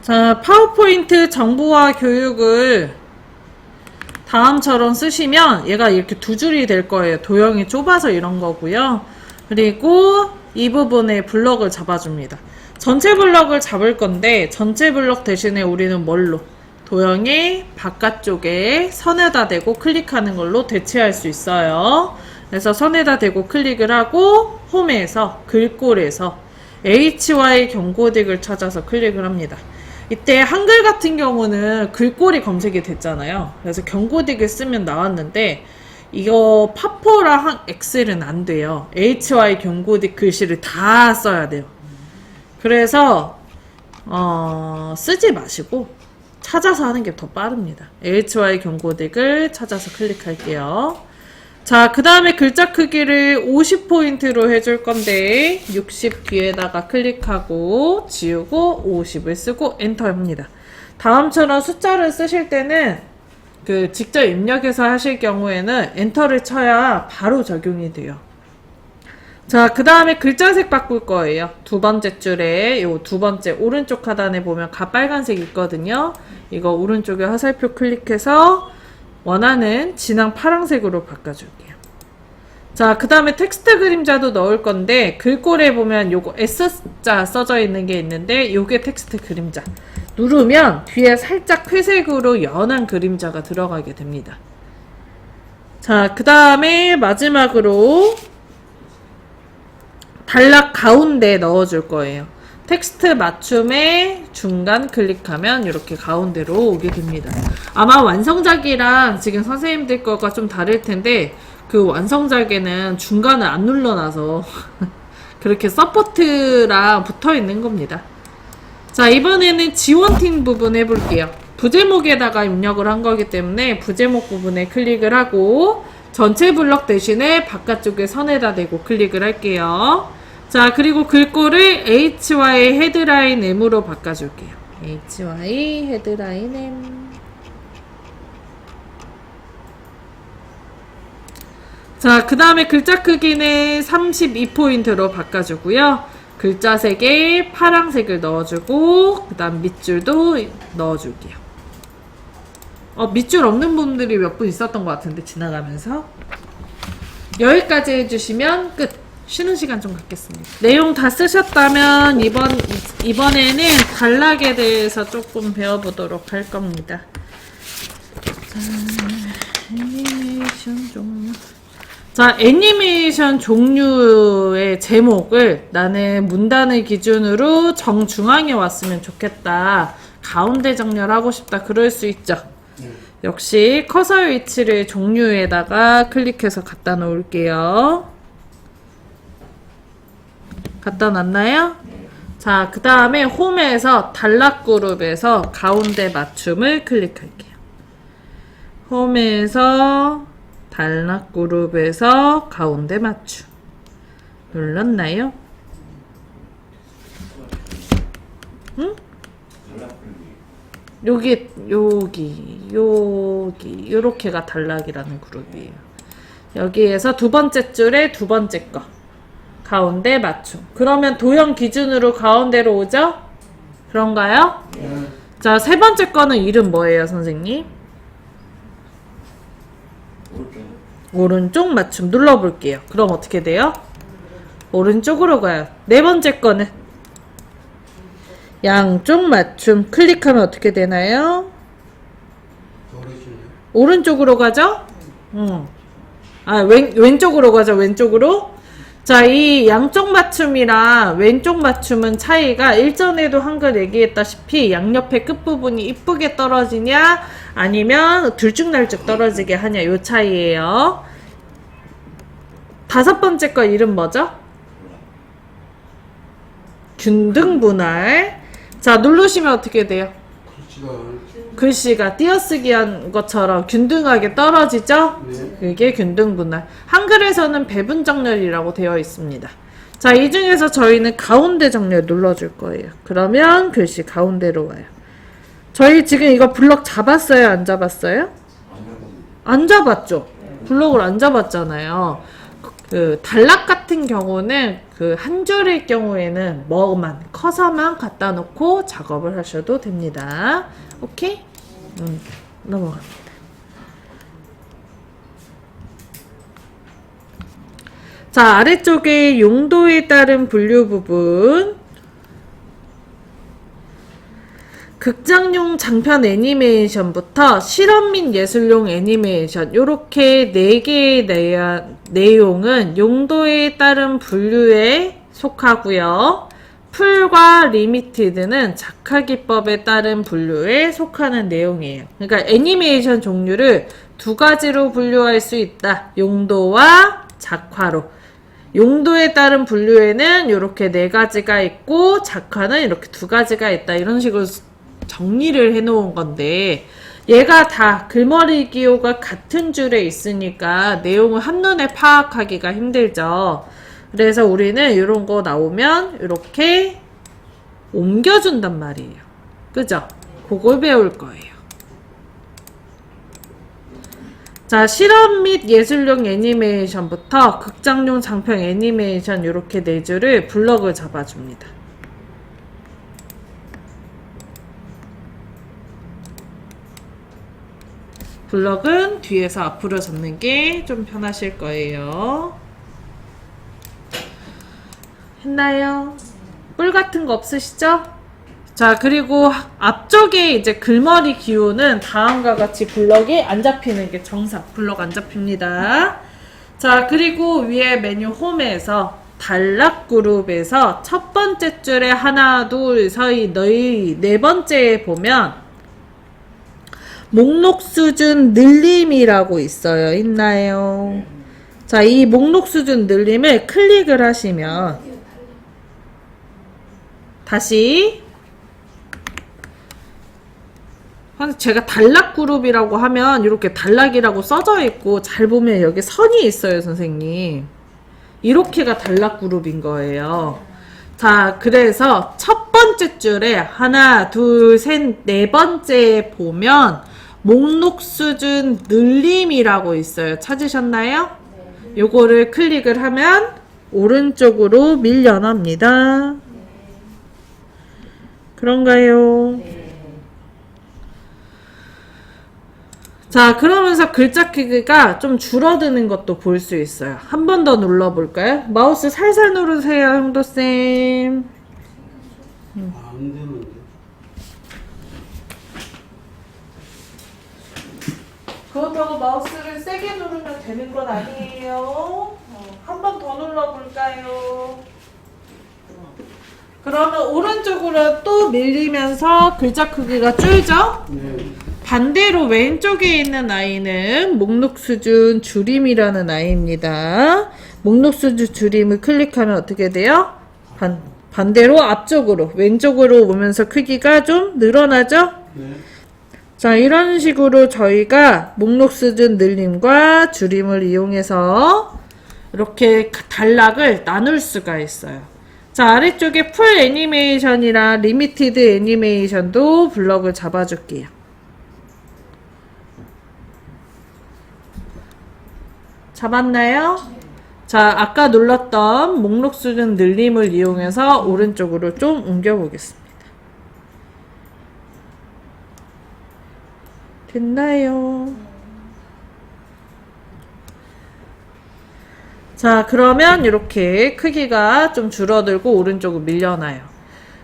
자, 파워포인트 정보화 교육을 다음처럼 쓰시면 얘가 이렇게 두 줄이 될 거예요. 도형이 좁아서 이런 거고요. 그리고 이 부분에 블럭을 잡아줍니다. 전체 블럭을 잡을 건데 전체 블럭 대신에 우리는 뭘로? 도형의 바깥쪽에 선에다 대고 클릭하는 걸로 대체할 수 있어요. 그래서 선에다 대고 클릭을 하고 홈에서 글꼴에서 HY 경고딕을 찾아서 클릭을 합니다. 이때 한글 같은 경우는 글꼴이 검색이 됐잖아요. 그래서 경고딕을 쓰면 나왔는데 이거 파포랑 엑셀은 안 돼요. HY 경고딕 글씨를 다 써야 돼요. 그래서 쓰지 마시고 찾아서 하는 게 더 빠릅니다. HY 경고딕을 찾아서 클릭할게요. 자, 그 다음에 글자 크기를 50포인트로 해줄 건데 60 뒤에다가 클릭하고 지우고 50을 쓰고 엔터 합니다. 다음처럼 숫자를 쓰실 때는 직접 입력해서 하실 경우에는 엔터를 쳐야 바로 적용이 돼요. 자, 그 다음에 글자색 바꿀 거예요. 두 번째 줄에 요 두 번째 오른쪽 하단에 보면 빨간색 있거든요. 이거 오른쪽에 화살표 클릭해서 원하는 진한 파란색으로 바꿔줄게요. 자, 그 다음에 텍스트 그림자도 넣을 건데 글꼴에 보면 요거 S자 써져 있는 게 있는데 요게 텍스트 그림자 누르면 뒤에 살짝 회색으로 연한 그림자가 들어가게 됩니다. 자, 그 다음에 마지막으로 단락 가운데 넣어줄 거예요. 텍스트 맞춤에 중간 클릭하면 이렇게 가운데로 오게 됩니다. 아마 완성작이랑 지금 선생님들 거가 좀 다를 텐데 그 완성작에는 중간을 안 눌러놔서 그렇게 서포트랑 붙어 있는 겁니다. 자, 이번에는 지원팀 부분 해볼게요. 부제목에다가 입력을 한 거기 때문에 부제목 부분에 클릭을 하고 전체 블럭 대신에 바깥쪽에 선에다 대고 클릭을 할게요. 자, 그리고 글꼴을 HY 헤드라인 M으로 바꿔줄게요. HY 헤드라인 M. 자, 그 다음에 글자 크기는 32포인트로 바꿔주고요. 글자 색에 파란색을 넣어주고 그 다음 밑줄도 넣어줄게요. 밑줄 없는 분들이 몇 분 있었던 것 같은데 지나가면서 여기까지 해주시면 끝. 쉬는 시간 좀 갖겠습니다. 내용 다 쓰셨다면 이번에는 단락에 대해서 조금 배워보도록 할 겁니다. 자, 애니메이션 종류의 제목을 나는 문단을 기준으로 정중앙에 왔으면 좋겠다. 가운데 정렬하고 싶다. 그럴 수 있죠. 역시 커서 위치를 종류에다가 클릭해서 갖다 놓을게요. 갖다 놨나요? 자, 그 다음에 홈에서 단락 그룹에서 가운데 맞춤을 클릭할게요. 홈에서 단락 그룹에서 가운데 맞춤 눌렀나요? 응? 여기 요렇게가 단락이라는 그룹이에요. 여기에서 두 번째 줄에 두 번째 거 가운데 맞춤. 그러면 도형 기준으로 가운데로 오죠? 그런가요? 자, 세 번째 거는 이름 뭐예요, 선생님? 오른쪽 맞춤 눌러볼게요. 그럼 어떻게 돼요? 오른쪽으로 가요. 네 번째 거는 양쪽 맞춤 클릭하면 어떻게 되나요? 오른쪽으로 가죠? 왼쪽으로 가죠. 왼쪽으로. 자, 이 양쪽 맞춤이랑 왼쪽 맞춤은 차이가 일전에도 한글 얘기했다시피 양옆에 끝부분이 이쁘게 떨어지냐 아니면 들쭉날쭉 떨어지게 하냐 요 차이예요. 다섯 번째 거 이름 뭐죠? 균등 분할. 자, 누르시면 어떻게 돼요? 글씨가 띄어쓰기 한 것처럼 균등하게 떨어지죠? 네. 그게 균등 분할. 한글에서는 배분 정렬이라고 되어 있습니다. 자, 이 중에서 저희는 가운데 정렬 눌러줄 거예요. 그러면 글씨 가운데로 와요. 저희 지금 이거 블럭 잡았어요? 안 잡았어요? 안 잡았죠? 블럭을 안 잡았잖아요. 그 단락 같은 경우는 그 한 줄일 경우에는 뭐만 커서만 갖다 놓고 작업을 하셔도 됩니다. 오케이? 넘어갑니다. 자, 아래쪽에 용도에 따른 분류 부분, 극장용 장편 애니메이션부터 실험 및 예술용 애니메이션 요렇게 4개의 내용은 용도에 따른 분류에 속하고요. 풀과 리미티드는 작화기법에 따른 분류에 속하는 내용이에요. 그러니까 애니메이션 종류를 2가지로 분류할 수 있다. 용도와 작화로. 용도에 따른 분류에는 이렇게 4가지가 있고 작화는 이렇게 2가지가 있다. 이런 식으로 정리를 해 놓은 건데 얘가 다 글머리 기호가 같은 줄에 있으니까 내용을 한눈에 파악하기가 힘들죠. 그래서 우리는 이런 거 나오면 이렇게 옮겨준단 말이에요. 그죠? 그걸 배울 거예요. 자, 실험 및 예술용 애니메이션부터 극장용 장편 애니메이션 이렇게 4줄을 블럭을 잡아줍니다. 블럭은 뒤에서 앞으로 접는 게 좀 편하실 거예요. 했나요? 뿔 같은 거 없으시죠? 자, 그리고 앞쪽에 이제 글머리 기호는 다음과 같이 블럭이 안 잡히는 게 정상. 블럭 안 잡힙니다. 자, 그리고 위에 메뉴 홈에서 단락 그룹에서 첫 번째 줄에 하나, 둘, 서이, 너희 4번째에 보면 목록 수준 늘림이라고 있어요. 있나요? 자, 이 목록 수준 늘림을 클릭을 하시면 다시 제가 단락 그룹이라고 하면 이렇게 단락이라고 써져 있고 잘 보면 여기 선이 있어요, 선생님. 이렇게가 단락 그룹인 거예요. 자, 그래서 첫 번째 줄에 하나, 둘, 셋, 4번째에 보면 목록 수준 늘림이라고 있어요. 찾으셨나요? 요거를 클릭을 하면 오른쪽으로 밀려납니다. 그런가요? 자, 그러면서 글자 크기가 좀 줄어드는 것도 볼 수 있어요. 한 번 더 눌러볼까요? 마우스 살살 누르세요, 형도쌤. 안 되는데. 그렇다고 마우스를 세게 누르면 되는 건 아니에요. 한 번 더 눌러볼까요? 그러면 오른쪽으로 또 밀리면서 글자 크기가 줄죠? 네. 반대로 왼쪽에 있는 아이는 목록 수준 줄임이라는 아이입니다. 목록 수준 줄임을 클릭하면 어떻게 돼요? 반대로 앞쪽으로 왼쪽으로 오면서 크기가 좀 늘어나죠? 네. 자, 이런 식으로 저희가 목록 수준 늘림과 줄임을 이용해서 이렇게 단락을 나눌 수가 있어요. 자, 아래쪽에 풀 애니메이션이랑 리미티드 애니메이션도 블럭을 잡아줄게요. 잡았나요? 자, 아까 눌렀던 목록 수준 늘림을 이용해서 오른쪽으로 좀 옮겨 보겠습니다. 됐나요? 자, 그러면 이렇게 크기가 좀 줄어들고 오른쪽으로 밀려나요.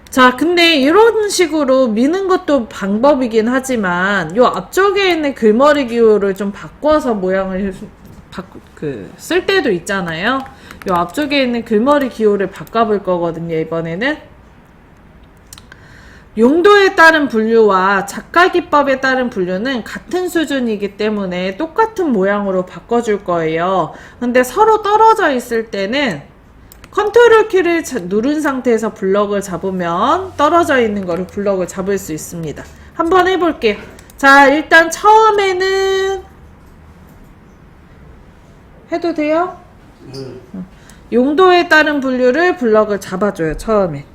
자, 근데 이런 식으로 미는 것도 방법이긴 하지만 요 앞쪽에 있는 글머리 기호를 좀 바꿔서 모양을 쓸 때도 있잖아요. 요 앞쪽에 있는 글머리 기호를 바꿔볼 거거든요, 이번에는. 용도에 따른 분류와 작가기법에 따른 분류는 같은 수준이기 때문에 똑같은 모양으로 바꿔줄 거예요. 근데 서로 떨어져 있을 때는 컨트롤 키를 누른 상태에서 블럭을 잡으면 떨어져 있는 거를 블럭을 잡을 수 있습니다. 한번 해볼게요. 자, 일단 처음에는 해도 돼요? 용도에 따른 분류를 블럭을 잡아줘요, 처음에.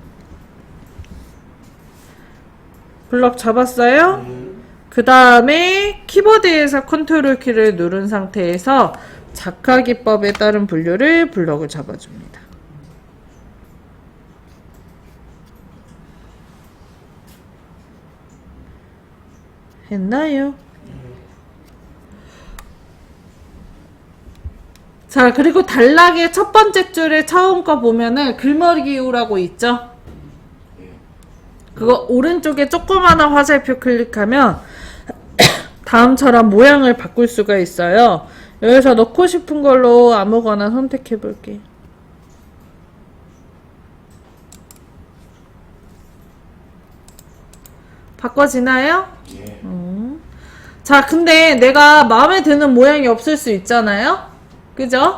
블럭 잡았어요? 그 다음에 키보드에서 컨트롤 키를 누른 상태에서 작화기법에 따른 분류를 블럭을 잡아줍니다. 했나요? 자, 그리고 단락의 첫 번째 줄에 처음 거 보면은 글머리 기호라고 있죠? 그거 오른쪽에 조그마한 화살표 클릭하면 다음처럼 모양을 바꿀 수가 있어요. 여기서 넣고 싶은 걸로 아무거나 선택해 볼게요. 바꿔지나요? 예. 자, 근데 내가 마음에 드는 모양이 없을 수 있잖아요? 그죠?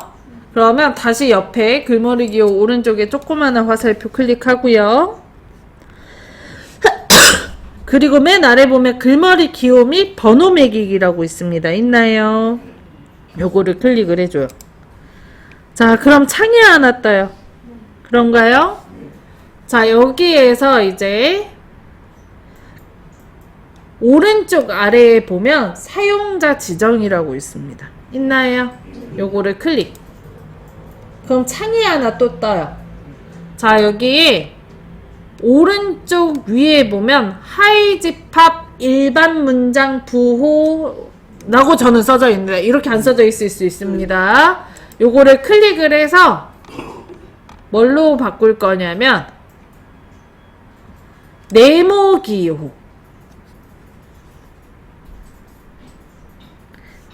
그러면 다시 옆에 글머리 기호 오른쪽에 조그마한 화살표 클릭하고요. 그리고 맨 아래 보면 글머리 기호 및 번호 매기기라고 있습니다. 있나요? 요거를 클릭을 해줘요. 자, 그럼 창이 하나 떠요. 그런가요? 자, 여기에서 이제 오른쪽 아래에 보면 사용자 지정이라고 있습니다. 있나요? 요거를 클릭. 그럼 창이 하나 또 떠요. 자, 여기 오른쪽 위에 보면 하이집합 일반 문장 부호라고 저는 써져 있는데 이렇게 안 써져 있을 수 있습니다. 요거를 클릭을 해서 뭘로 바꿀 거냐면 네모 기호,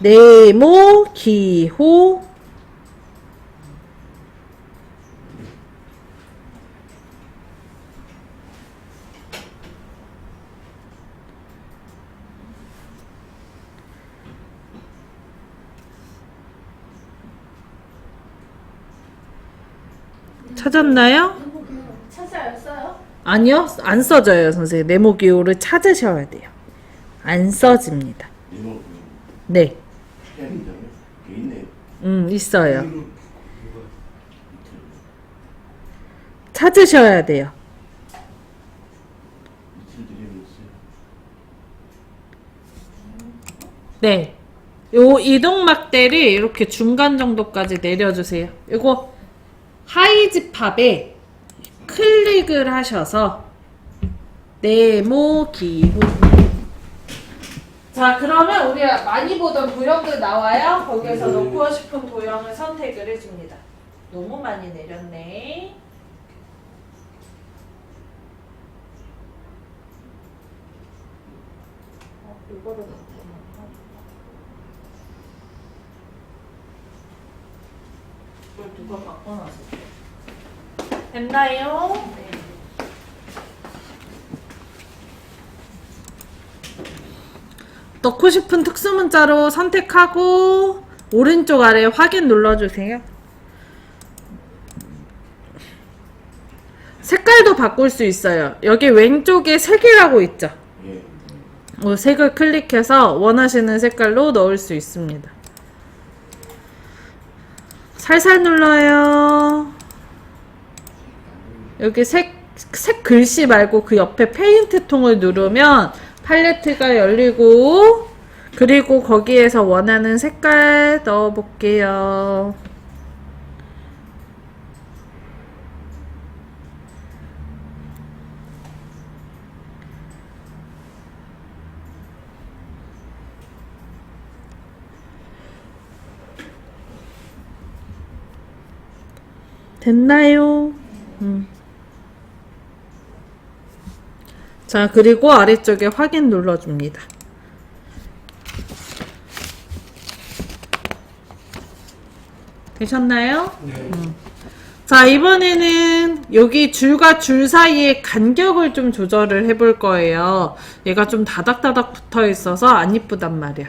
네모 기호 찾았나요? 찾아였어요? 아니요, 안 써져요, 선생님. 네모 기호를 찾으셔야 돼요. 안 써집니다. 이거 네, 해야겠잖아요. 있네요. 있어요. 찾으셔야 돼요. 이틀 드리고 있어요. 네. 요 이동막대를 이렇게 중간 정도까지 내려주세요. 요거 하이 집합에 클릭을 하셔서 네모 기호. 자, 그러면 우리가 많이 보던 도형들 나와요. 거기에서 넣고 싶은 도형을 선택을 해줍니다. 너무 많이 내렸네. 이거를 이걸 누가 바꿔놨어? 됐나요? 네. 넣고 싶은 특수 문자로 선택하고 오른쪽 아래 확인 눌러주세요. 색깔도 바꿀 수 있어요. 여기 왼쪽에 색이라고 있죠. 예. 색을 클릭해서 원하시는 색깔로 넣을 수 있습니다. 살살 눌러요. 여기 색 글씨 말고 그 옆에 페인트 통을 누르면 팔레트가 열리고, 그리고 거기에서 원하는 색깔 넣어 볼게요. 됐나요? 자, 그리고 아래쪽에 확인 눌러줍니다. 되셨나요? 네. 자, 이번에는 여기 줄과 줄 사이의 간격을 좀 조절을 해볼 거예요. 얘가 좀 다닥다닥 붙어 있어서 안 이쁘단 말이야.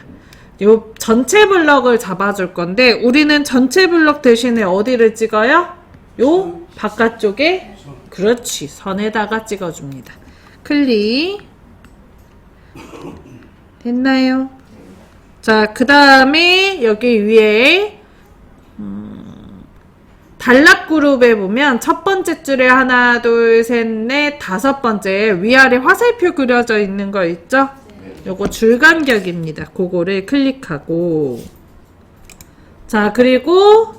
요 전체 블럭을 잡아줄 건데, 우리는 전체 블럭 대신에 어디를 찍어요? 요 바깥쪽에, 그렇지, 선에다가 찍어줍니다. 클릭. 됐나요? 자, 그 다음에 여기 위에 단락 그룹에 보면 첫 번째 줄에 하나, 둘, 셋, 넷, 다섯 번째 위아래 화살표 그려져 있는 거 있죠? 요거 줄 간격입니다. 그거를 클릭하고 자, 그리고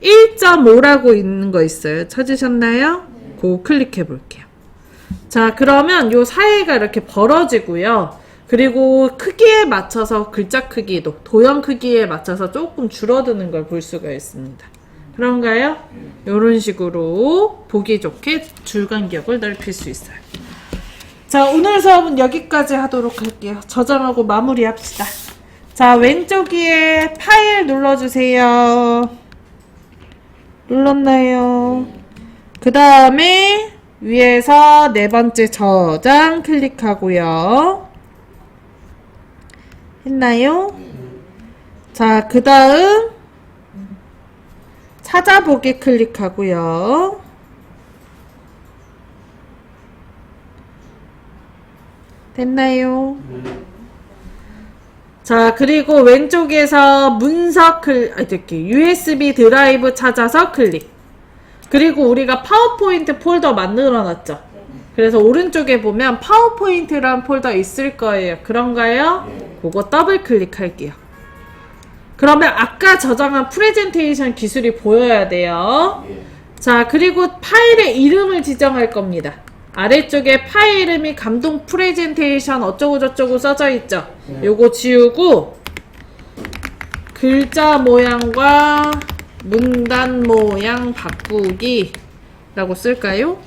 1.5라고 있는 거 있어요. 찾으셨나요? 그거 클릭해 볼게요. 자, 그러면 요 사이가 이렇게 벌어지고요. 그리고 크기에 맞춰서 글자 크기도 도형 크기에 맞춰서 조금 줄어드는 걸 볼 수가 있습니다. 그런가요? 이런 식으로 보기 좋게 줄 간격을 넓힐 수 있어요. 자, 오늘 수업은 여기까지 하도록 할게요. 저장하고 마무리합시다. 자, 왼쪽 위에 파일 눌러주세요. 눌렀나요? 그 다음에 위에서 네 번째 저장 클릭하고요. 했나요? 자, 그 다음 찾아보기 클릭하고요. 됐나요? 자, 그리고 왼쪽에서 문서 이렇게 USB 드라이브 찾아서 클릭. 그리고 우리가 파워포인트 폴더 만들어 놨죠? 그래서 오른쪽에 보면 파워포인트란 폴더 있을 거예요. 그런가요? 그거 더블 클릭할게요. 그러면 아까 저장한 프레젠테이션 기술이 보여야 돼요. 자, 그리고 파일의 이름을 지정할 겁니다. 아래쪽에 파일 이름이 감동 프레젠테이션 어쩌고저쩌고 써져 있죠? 요거 지우고 글자 모양과 문단 모양 바꾸기 라고 쓸까요?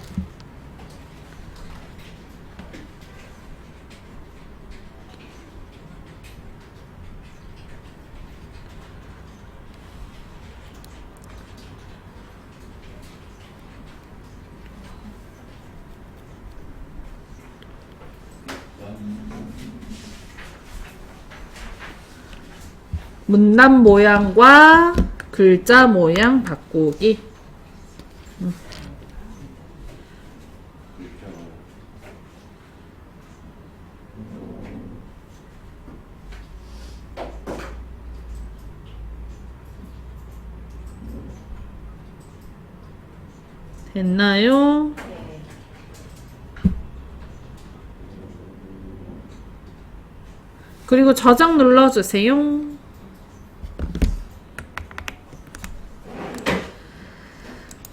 문단 모양과 글자 모양 바꾸기. 됐나요? 그리고 저장 눌러주세요.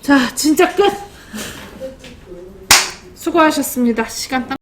자, 진짜 끝! 수고하셨습니다. 시간 딱